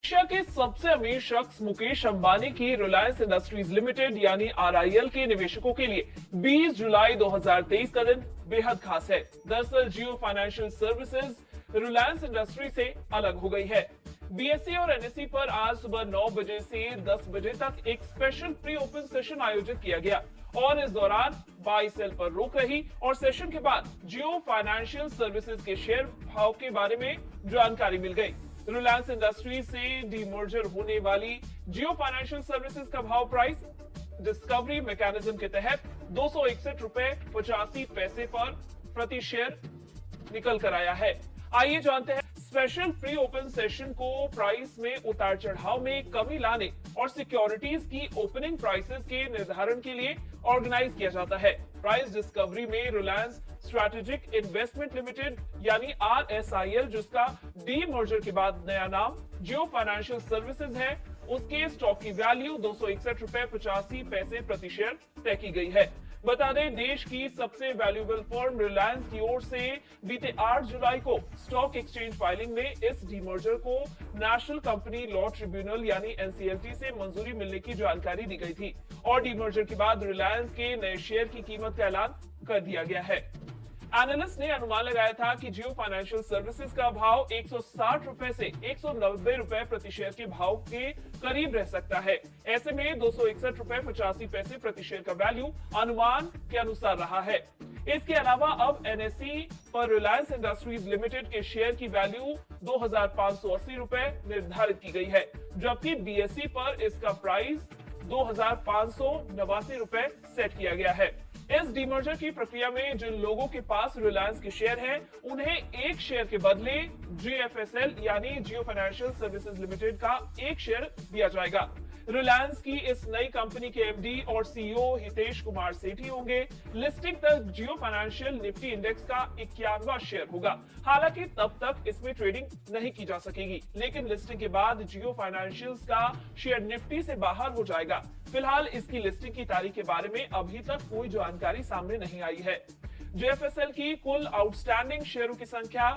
Asia के सबसे अमीर शख्स मुकेश अंबानी की रिलायंस इंडस्ट्रीज लिमिटेड यानी आरआईएल के निवेशकों के लिए 20 जुलाई 2023 का दिन बेहद खास है। दरअसल जियो फाइनेंशियल सर्विसेज रिलायंस इंडस्ट्री से अलग हो गई है। बीएसई और एनएसई पर आज सुबह 9 बजे से 10 बजे तक एक स्पेशल प्री ओपन सेशन आयोजित किया गया और इस दौरान बाई सेल पर रोक रही और सेशन के बाद जियो फाइनेंशियल सर्विसेज के शेयर भाव के बारे में जानकारी मिल गई। रिलायंस इंडस्ट्री से डीमर्जर होने वाली जियो फाइनेंशियल सर्विसेज का भाव प्राइस डिस्कवरी मैकेनिज्म के तहत 261 रुपए 85 पैसे पर प्रति शेयर निकल कर आया है। आइए जानते हैं स्पेशल प्री ओपन सेशन को प्राइस में उतार चढ़ाव में कमी लाने और सिक्योरिटीज की ओपनिंग प्राइसेस के निर्धारण के लिए ऑर्गेनाइज किया जाता है। प्राइस डिस्कवरी में रिलायंस स्ट्रैटेजिक इन्वेस्टमेंट लिमिटेड यानी आरएसआईएल, जिसका डी मर्जर के बाद नया नाम जियो फाइनेंशियल सर्विसेज है, उसके स्टॉक की वैल्यू 261 रुपए 85 पैसे प्रति शेयर तय की गई है। बता दें, देश की सबसे वैल्यूएबल फर्म रिलायंस की ओर से बीते 8 जुलाई को स्टॉक एक्सचेंज फाइलिंग में इस डीमर्जर को नेशनल कंपनी लॉ ट्रिब्यूनल यानी एनसीएलटी से मंजूरी मिलने की जानकारी दी गई थी और डीमर्जर के बाद रिलायंस के नए शेयर की कीमत का ऐलान कर दिया गया है। एनालिस्ट ने अनुमान लगाया था कि जियो फाइनेंशियल सर्विसेज का भाव 160 रुपए से 190 रुपए प्रति शेयर के भाव के करीब रह सकता है। ऐसे में 261 रुपए 85 पैसे प्रति शेयर का वैल्यू अनुमान के अनुसार रहा है। इसके अलावा अब एनएसई पर रिलायंस इंडस्ट्रीज लिमिटेड के शेयर की वैल्यू 2580 रुपए निर्धारित की गई है, जबकि बीएसई पर इसका प्राइस 2589 रुपए सेट किया गया है। इस डीमर्जर की प्रक्रिया में जिन लोगों के पास रिलायंस के शेयर हैं, उन्हें एक शेयर के बदले जीएफएसएल यानी जियो फाइनेंशियल सर्विसेज लिमिटेड का एक शेयर दिया जाएगा। रिलायंस की इस नई कंपनी के एमडी और सीईओ हितेश कुमार सेठी होंगे। लिस्टिंग तक जियो फाइनेंशियल निफ्टी इंडेक्स का 51वां शेयर होगा। हालांकि तब तक इसमें ट्रेडिंग नहीं की जा सकेगी, लेकिन लिस्टिंग के बाद जियो फाइनेंशियल्स का शेयर निफ्टी से बाहर हो जाएगा। फिलहाल इसकी लिस्टिंग की तारीख के बारे में अभी तक कोई जानकारी सामने नहीं आई है। जेएफएसएल की कुल आउटस्टैंडिंग शेयरों की संख्या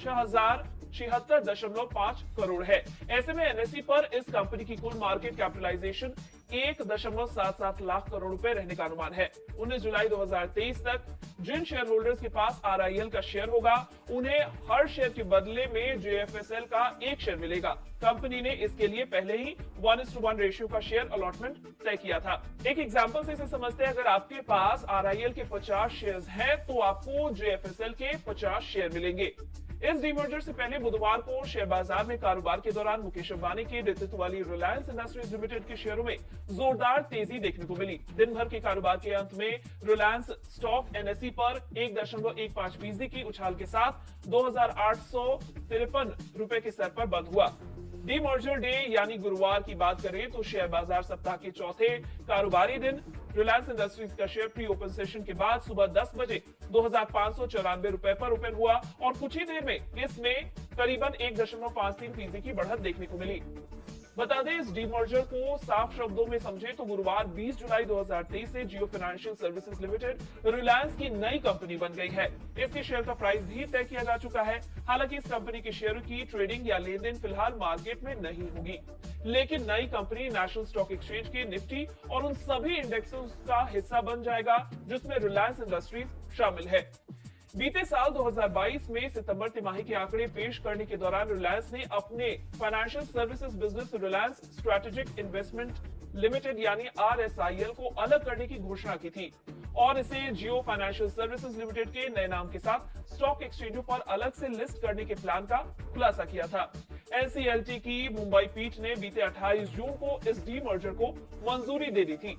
6076.5 करोड़ है। ऐसे में एनएसई पर इस कंपनी की कुल मार्केट कैपिटलाइजेशन 1.77 लाख करोड़ रुपए रहने का अनुमान है। 19 जुलाई 2023 तक जिन शेयर होल्डर्स के पास आरआईएल का शेयर होगा, उन्हें हर शेयर के बदले में जेएफएसएल का एक शेयर मिलेगा। कंपनी ने इसके लिए पहले ही 1:1 रेशियो का शेयर अलॉटमेंट तय किया था। एक एग्जांपल से इसे समझते हैं, अगर आपके पास आरआईएल के 50 शेयर्स हैं, तो आपको जेएफएसएल के 50 शेयर मिलेंगे। इस डीमर्जर से पहले बुधवार को शेयर बाजार में कारोबार के दौरान मुकेश अंबानी के नेतृत्व वाली रिलायंस इंडस्ट्रीज लिमिटेड के शेयरों में जोरदार तेजी देखने को मिली। दिन भर के कारोबार के अंत में रिलायंस स्टॉक एनएसई पर 1.15% की उछाल के साथ 2853 रुपए के स्तर पर बंद हुआ। डीमर्जर डे यानी गुरुवार की बात करें तो शेयर बाजार सप्ताह के चौथे कारोबारी दिन रिलायंस इंडस्ट्रीज का शेयर प्री ओपन सेशन के बाद सुबह 10 बजे 2594 रुपए पर ओपन हुआ और कुछ ही देर में इसमें करीबन 1.53% की बढ़त देखने को मिली। बता दें, इस डीमर्जर को साफ शब्दों में समझे तो गुरुवार 20 जुलाई 2023 से जियो फाइनेंशियल सर्विसेज लिमिटेड रिलायंस की नई कंपनी बन गई है। इसके शेयर का प्राइस भी तय किया जा चुका है। हालांकि इस कंपनी के शेयर की ट्रेडिंग या लेन देन फिलहाल मार्केट में नहीं होगी, लेकिन नई कंपनी नेशनल स्टॉक एक्सचेंज के निफ्टी और उन सभी इंडेक्सों का हिस्सा बन जाएगा जिसमें रिलायंस इंडस्ट्रीज शामिल है। बीते साल 2022 में सितंबर तिमाही के आंकड़े पेश करने के दौरान रिलायंस ने अपने financial services business Reliance strategic investment limited यानी आरएसआईएल को अलग करने की घोषणा की थी और इसे जियो फाइनेंशियल सर्विसेज लिमिटेड के नए नाम के साथ स्टॉक एक्सचेंजों पर अलग से लिस्ट करने के प्लान का खुलासा किया था। एनसीएलटी की मुंबई पीठ ने बीते 28 जून को इस डीमर्जर को मंजूरी दे दी थी।